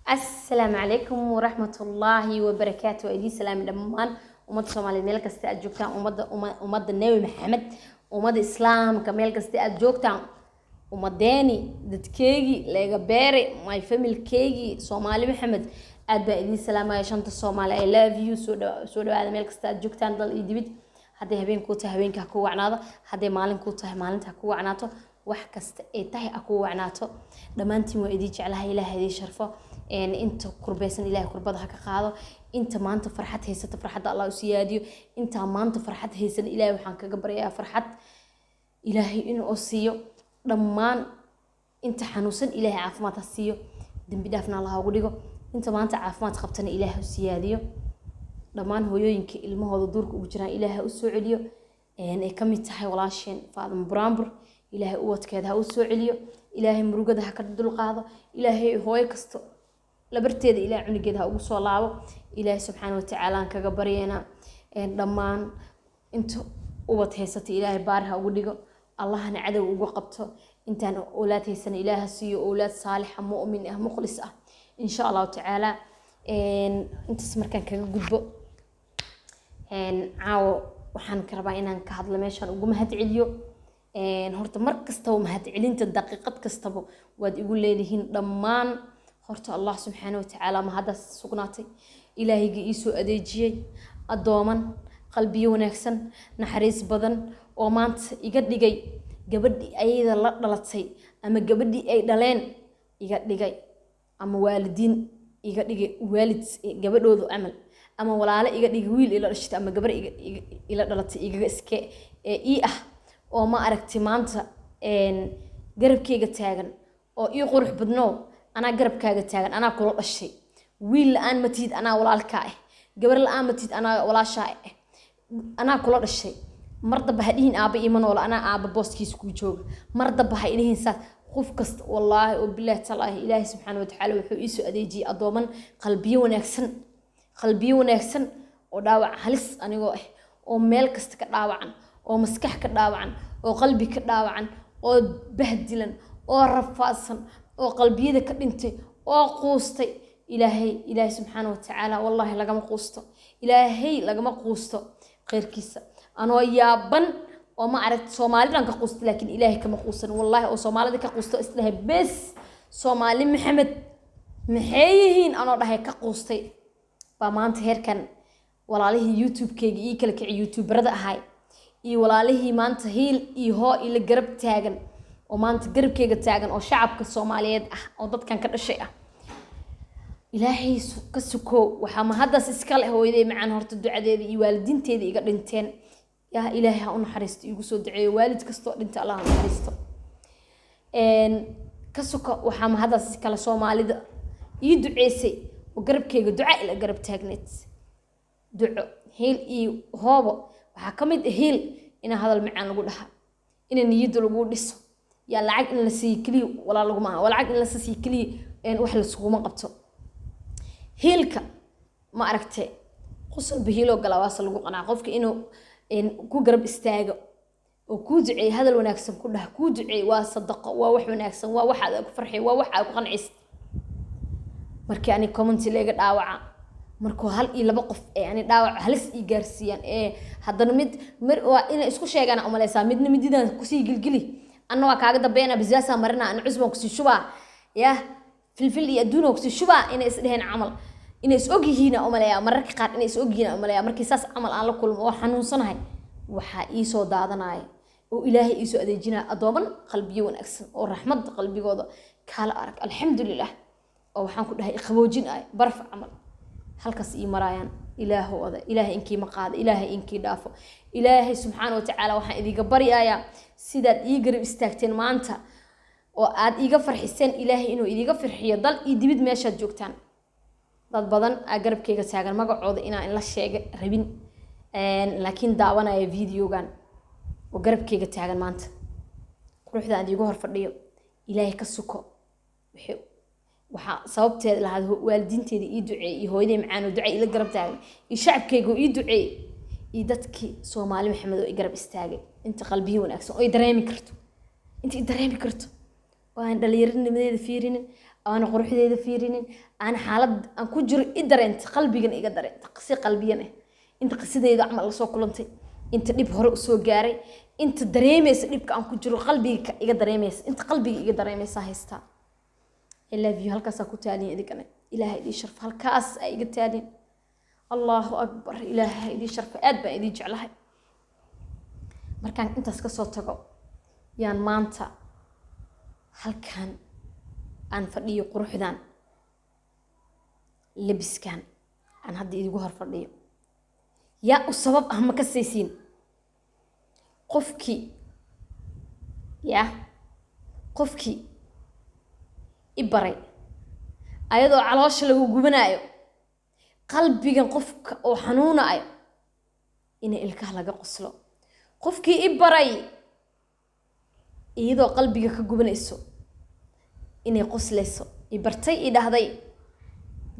السلام عليكم ورحمة الله وبركاته. أيدي سلام دمان ومد صومالي ميل كستي أجوكتان ومد النبي محمد ومد إسلام كميل كستي أجوكتان ومداني دتكيجي لقى باري ماي فاميل كيجي صومالي محمد أدب أيدي سلام يا شنطة الصومالي I love you سودو هذا ميل كستي أجوكتان ضل يدبيت هذا هبين كوتا هبين كحكوا عناده هذا مالن كوتا مالن تحكوا عناته wax kasta ee tahay aku wacnaato dhamaantiin waa idin jeclahay ilaahay sharfo inta kurbaysan ilaahay kurbada ka qaado inta maanta farxad haysata farxadda Allah u siyaadiyo inta maanta farxad haysan ilaahay waxaan kaga baryaa farxad ilaahay inuu siiyo dhamaan inta xanuunsan ilaahay caafimaad ha siiyo dambi dhaafna Allah ugu dhigo inta maanta caafimaad qabtana ilaahay u siyaadiyo dhamaan hooyooyinka ilmahooda duurka ugu jiraan ilaahay u soo celiyo ay kamid tahay walaasheen Faadimo Buraanbur إلهي قوت كذا وسوعليو إلهي مروجة ده كده القاعدة إلهي هواي كستو لبرتيد إلهي عني كده وصلاة إلهي سبحانه وتعالى كجبرينا ضمان أنتو قوت هيستي إلهي بارها وديجو الله نعده وقبته أنت أنا أولاد هيسن إله سيو أولاد صالحة مؤمنة مخلصة إن شاء الله تعالى أنت سمر كان كجبو عاو وحن كرباينا كهذا لماشان وقوم هتعليو horta mar kastaba mahad celinta daqiiqad kastaba waad igu leedihiin dhammaan horta Allah subhanahu wa ta'ala ma hada sugnaatay ilaahiga ii soo adeejiyay adooman qalbiyo wanaagsan naxariis badan oo maanta iga dhigay gabadhii ayada la dhalatay ama gabadhii ay dhaleen iga dhigay ama waalidiin iga dhigay waalid gabadhoodu amal ama walaalo iga dhigay wiil ila dhashtay ama gabar ila dhalatay iga iska ii ah oo ma aragti maanta garabkayga taagan oo ii qurux badno ana garabkaaga taagan ana kula dhashay wiil aan matid ana walaalka ah gabar la aan matid ana walaasha ah ana kula dhashay mardaba hadhiin aaba iman wala ana aaba booskiis ku jooga mardaba ha ilahin saad qof kasta wallahi oo billaah talaahi ilaahi subhanahu wa ta'ala wuxuu ii soo adeejiyay adooman qalbiyo wanaagsan oo dhaawac halis anigoo ah oo meel kasta ka dhaawacan oo maskax ka dhaawacan oo qalbi ka dhaawacan oo bahdilan oo rafaadsan oo qalbiyada ka dhintay oo quustay ilaahay subhanahu wa ta'ala wallahi lagama quusto ilaahay lagama quusto qeyrkiisa anoo yaaban oo ma aragti Soomaalidan ka quusto laakiin ilaahay kama quusan wallahi oo Soomaalida ka quusto islahay bes Soomaali Maxamed maxay yihiin anoo dhahay ka quustay ba maanta heerkan walaalihii YouTube-kayga ii kala kicay YouTuberada ahay iyo walaalihii maanta hiil iyo hoo ila garab taagan oo maanta garabkayga taagan oo shacabka Soomaaliyeed ah oo dadkan ka dhashay ah ilaahay ka suko waxa ma hadas iska leh hooyaday macaan horta ducadeeda iyo waalidiinteeda iga dhinteen yaa ilaahay ha u naxariisto igu soo duceeyo waalid kasto dhinta Allah ha naxariisto ka suko waxa ma hadas kala Soomaalida ii duceysay oo garabkayga duca ila garab taagneed duco hiil iyo hoobo waxa kamid hiil ina hadal macaan lagu dhaha ina niyada lagu dhiso ya lacag in la sii kaliya wala lagu ma lacag in la sii kaliya wax la suuma qabto hiilka ma aragtay qosol bihiilo galawaas lagu qanaa qofka inuu ku garab istaago oo ku duceey hadal wanaagsan ku dhaha ku duceey waa sadaqo waa wax wanaagsan waa wax aad ku farxay waa wax aad ku qancis markii ani comment leega dhaawaca markuu hal iyo laba qof yani dhaawac halis ii gaarsiiyaan haddana mid waa inay isku sheegaan umaleysaa midna mididan ku sii gilgili anna waa kaaga dambeeyna bizaasa marina an cusban ku sii shuba ya filfil iyo adduun ku sii shuba inay is dheheen amal inay is ogyihiin umaleeyaa mararka qaar inay is ogyihiin umaleeyaa markii saas amal aan la kulmo oo xanuunsanahay waxa ii soo daadanay oo ilaahay ii soo adeejinaa adooman qalbiyo wanaagsan oo raxmad qalbigooda kala arag alxamdulillah oo waxaan ku dhahay qaboojin ay barf amal halkaas ii maraayaan ilaahooda ilaahay inkii ma qaado ilaahay inkii dhaafo ilaahay subhanahu wa ta'ala waxaan idiga baryayaa sidaad ii garab istaagteen maanta oo aad iiga farxiseen ilaahay inuu idiga farxiyo dal ii dibid meeshaad joogtaan dad badan aa garabkayga taagan magacooda inaan la sheego rabin laakiin daawanaya videogan oo garabkayga taagan maanta quruxda aan iigu hor fadhiyo ilaahay ka suko waxa sababteed lahayd waalidiinteeda ii duceey iyo hooyaday macaan oo ducay ila garab taagay iyo shacabkayga ii duceey iyo dadkii Soomaali Maxamed oo garab istaagay inta qalbiyo wanaagsan oo dareemi karto oo aan dhalinyaranimadeeda fiirinin أنا قروح ذي فيرين أنا حالد أنا كجر إدرنت قلبي جن إقدرنت قصي قلبي أنا أنت قصيدة إذا عمل صو كلنتي أنت نب هرق سو جاري أنت دريمس نب كأن كجر قلبي إقدريمس أنت قلبي إقدريمس هايستا إلا في هالكاس كتالين إذا كان إلهي دي شرف هالكاس أي قتالين الله أكبر إلهي دي شرف أدبا إذا جعلها مركان أنت سكسوت تقو يان مانتا هالكان أن فرديو قروحدان لبس كان أن هدي إيدي قهر فرديو يا السبب أهم كسيسين قفكي يا قفكي إبري أيضا علاش لو جبنايو قلبي جن قفك أو حنون أيو إن الكهلة قصلو قفكي إبري إيضا قلبي كجبنايسو إني قصليسو إبرتي إذا هذي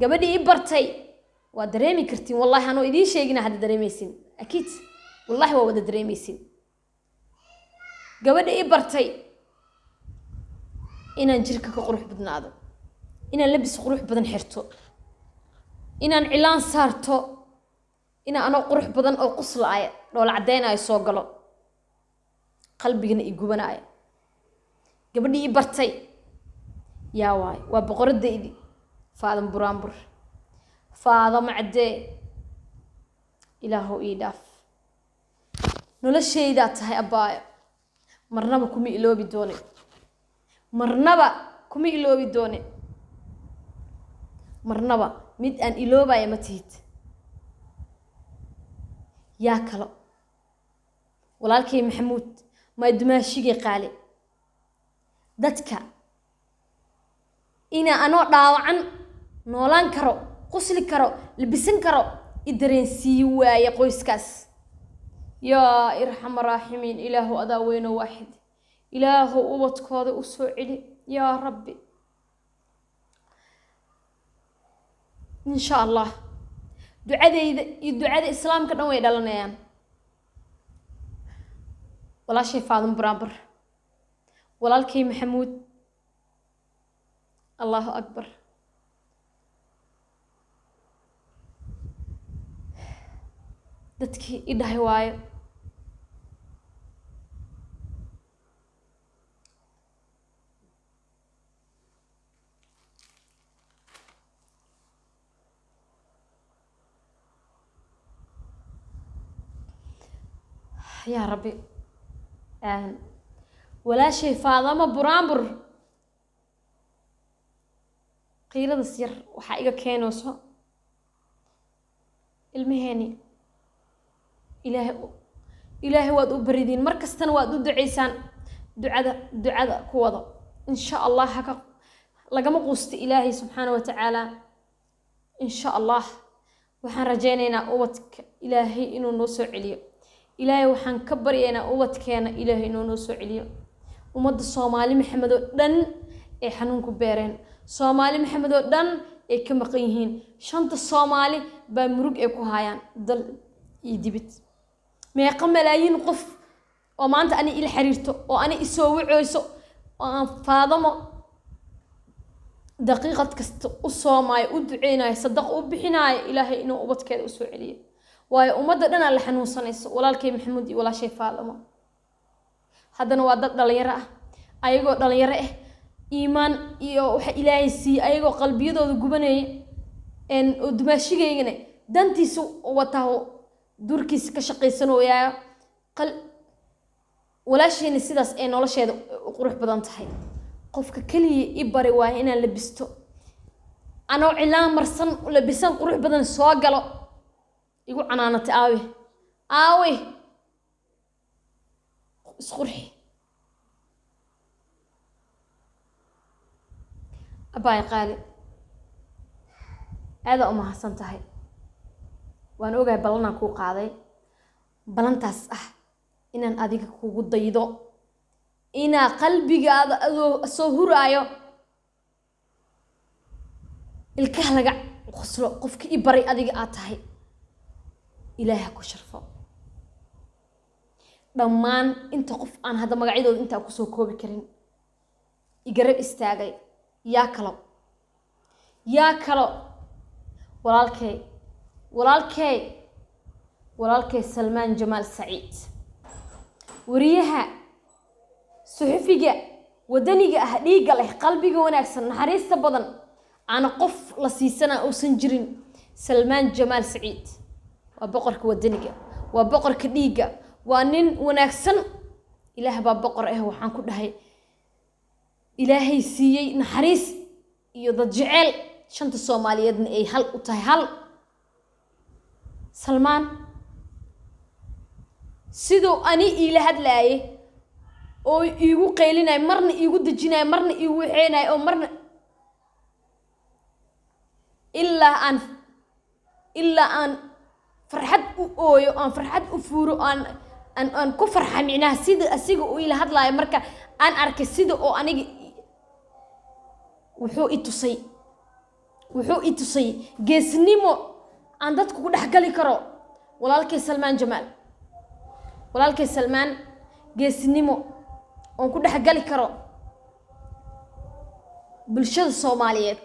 قبلي إبرتي ودريمي كرتين والله أنا إذا شيء هذا دريميسين أكيد والله هو ده دريميسين قبلي إبرتي إن نجرك كقروح بدن هذا إن لبس قروح بدن حرتو إن علان صارتو إن أنا قروح بدن أو قصل آية لو العدين آية صوغلو قلبي جن يجوبنا آية قبلي إبرتي يا واي وبقرد إيدي فاضم برامبر فاضم عدي إلهو إيداف نولا الشيء ذات هاي أبايا مرنبا كمي إلو بدوني مرنبا كمي إلو بدوني مرنبا ميد أن إلو بايا متيت يا كلا ولالكي محمود ما يدماشيكي قالي دادكا إنا أنا داوعن نولان كرو قسلي كرو لبسن كرو إدرين سيوا يا قويسكاس يا إرحم الراحمين إله أداوين واحد إله أوتك هذا أسوعي يا ربي إن شاء الله دعاء الإسلام كنا ويدلنا يعني ولا شيء فاضم برامبر ولا الكي محمود الله أكبر dadkii idhahay waayo يا ربي ولا شيء فاضمة برامبر قيلة السير وحقيقة كانوسو المهني إلهي واد أبردين مركزتنا واد دعيسان دعاء كوضا إن شاء الله هكا لقم قوست إلهي سبحانه وتعالى إن شاء الله وحن رجينا أوتك إلهي إنو نوسو عليو إلهي وحن كبرينا أوتكينا إلهي إنو نوسو عليو ومد الصومالي محمدو دن إي حنونكو بيرين صومالي محمدو دن إي كمقيهين شانت الصومالي بمروق إيكو هايان دل يدبت meeqa malaayiin qof oo maanta ani ila xiriirto oo ani isoo wiceyso oo aan faadamo daqiiqad kasta u soomaayo u duceynayo sadaq u bixinayo ilaahay inuu ubadkeeda u soo celiyo waayo ummadda dhan la xanuunsanayso walaalkay maxamuud iyo walaashay faadamo haddana waa dad dhalinyaro ah ayagoo dhalinyaro ah iimaan iyo waxa ilaahay siiyay ayagoo qalbiyadooda gubanayay oo dumaashigeygana dantiisu wataa دوركيس كشقيسنو يا ولا شيء نسيداس إيه ولا شيء قروح بدن تحي قفك كلي إبري وهنا لبستو أنا علام مرسن ولبسن قروح بدن سواقلو يقول أنا آوي سخرحي أباي قالي هذا أمها حسن تحي وأنا أوجي بلنا كو قاضي بلنتاس إن أديك كو ضيضو إن قلبي قاعد صهور أيو الكهلة خسرو قفك إبري أديك أتاهي إلهك وشرفه دمان أنت قف أنا هذا مقعد أنت أكسو كوبي كرين يقرب استاجي ياكلو yaa kalo walaalkay Salmaan Jamaal Saciid wariyaha suxufiga wadaniga ah dhiiga leh qalbiga wanaagsan naxariista badan aan qof la siisana uusan jirin Salmaan Jamaal Saciid waa boqorka wadaniga waa boqorka dhiiga waa nin wanaagsan ilaah baa boqor ah waxaan ku dhahay ilaahay siiyay naxariis iyo dad jecel shanta Soomaaliyeedna ay hal u tahay hal Salmaan sidoo ani ila hadlaayay oo igu qeylinay marna igu dajinay marna igu waxeenay oo marna illa aan farxad u ooyo aan farxad u fuuro aan ku farxa micnaha sida asiga uu ila hadlaay marka aan arkay sida oo aniga wuxuu i tusay geesnimo aan dadku ku dhaxgali karo walaalkay Salmaan geesnimo oo ku dhaxgali karo bulshada Soomaaliyeed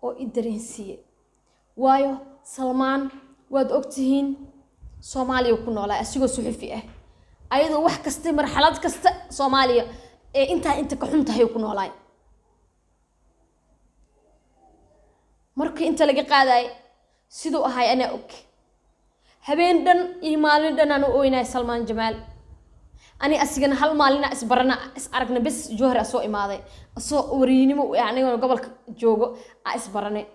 oo idareensiye waayo Salmaan waad ogtihiin Soomaaliya ku noolaa asigoo suxufi ah ayadoo wax kasta marxalad kasta Soomaaliya ee inta ka xuntahay ku noolaay markii inta laga qaaday sidoo ahay ana og habeen dhan iyo maalin dhan aan u ooynay Salmaan Jamaal ani asigana hal maalina is aragna bas Jowhar soo imaaday soo wariinimo aniga gobolka joogo is baranay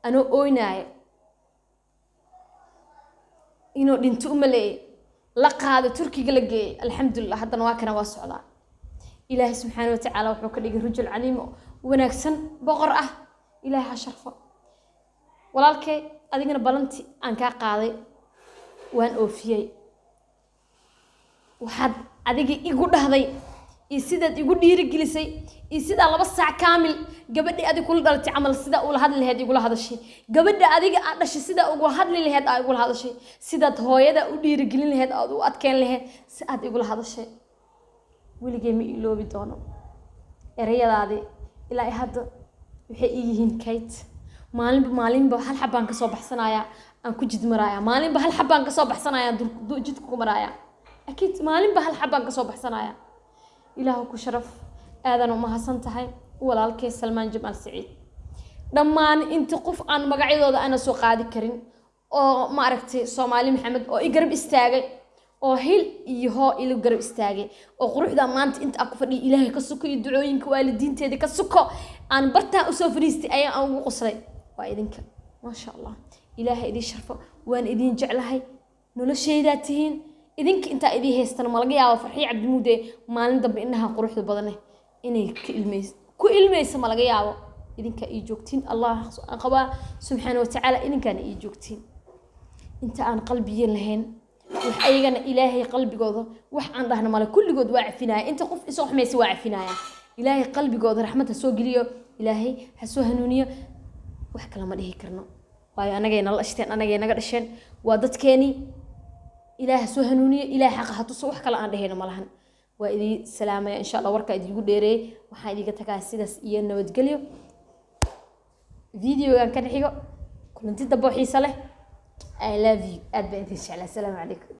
ano ooynay inuu dhinto umaleey la qaado Turkiga la geeyay alxamdulillah haddana waa kana waa socdaa ilaahay subxaanahu wa ta'ala wuxuu ka dhigay rajul caliim wanaagsan boqor ah ilaahay sharfo walaalkay adigana balanti aan ka qaaday waan oofiyay waxaad adiga igu dhahday iyo sidaad igu dhiirigelisay iyo sida 2 saac kaamil gabadhii adiga kula dhaltay amal sida uu la hadli lahayd igula hadashay gabadha adiga aad dhashay sida ugu hadli lahayd aad igula hadashay sidaad hooyada u dhiirigelin lahayd aad u adkeen lahayd si aad igula hadashay wiligay ma iloobi doono erayadaadi ilaa hadda waxay yihiin kayd maalinba hal xabaan ka soo baxsanaya aan ku jid maraaya maalinba hal xabaan ka soo baxsanaya jidku ku maraaya akid maalinba hal xabaan ka soo baxsanaya ilaahu ku sharaf aadan uma hasan tahay walaalkay Salmaan Jamaal Saciid dhammaan inta qof aan magacyadooda ana soo qaadi karin oo ma aragtay Soomaali Maxamed oo i garab istaagay oo hil iyo hoo ila garab istaagay oo quruxda maanta inta ku fadhiyo ilaahay ka suko iyo ducooyinka waalidiinteeda ka suko aan barta u soo fariistay ayaan ugu qoslay waa idinka ma sha Allah ilaahay idin sharfo waan idin jeclahay noloshayda tihiin idinka inta idin heystana ma laga yaabo Farxii Cabdimuude maalin dambe inaha quruxda badan inay ku ilmeyso ma laga yaabo idinka ii joogtiin Allah qaba subhanahu wa ta'ala idinkana ii joogtiin inta aan qalbiga lahayn wax ayagana ilaahay qalbigooda wax aan dhahna mala kulligood waa cafinaya inta qof isoo xumeysi waa cafinaya ilaahay qalbigooda raxmada soo geliyo ilaahay ha soo hanuuniyo wax kala ma dhihi karno waayo anagayna la ashteen anagayna naga dhasheen waa dadkeeni ilaahay soo hanuuniyo ilaahay xaq hatuso wax kala aan dhahayna malahan waa idin salaamaya insha Allah warka idigu dheereey waxaan idiga tagaa sidaas iyo nabadgelyo videogan kan xigo kulanti dabo xiisa leh I love you aad baan idin jeclaa. Assalamu alaykum.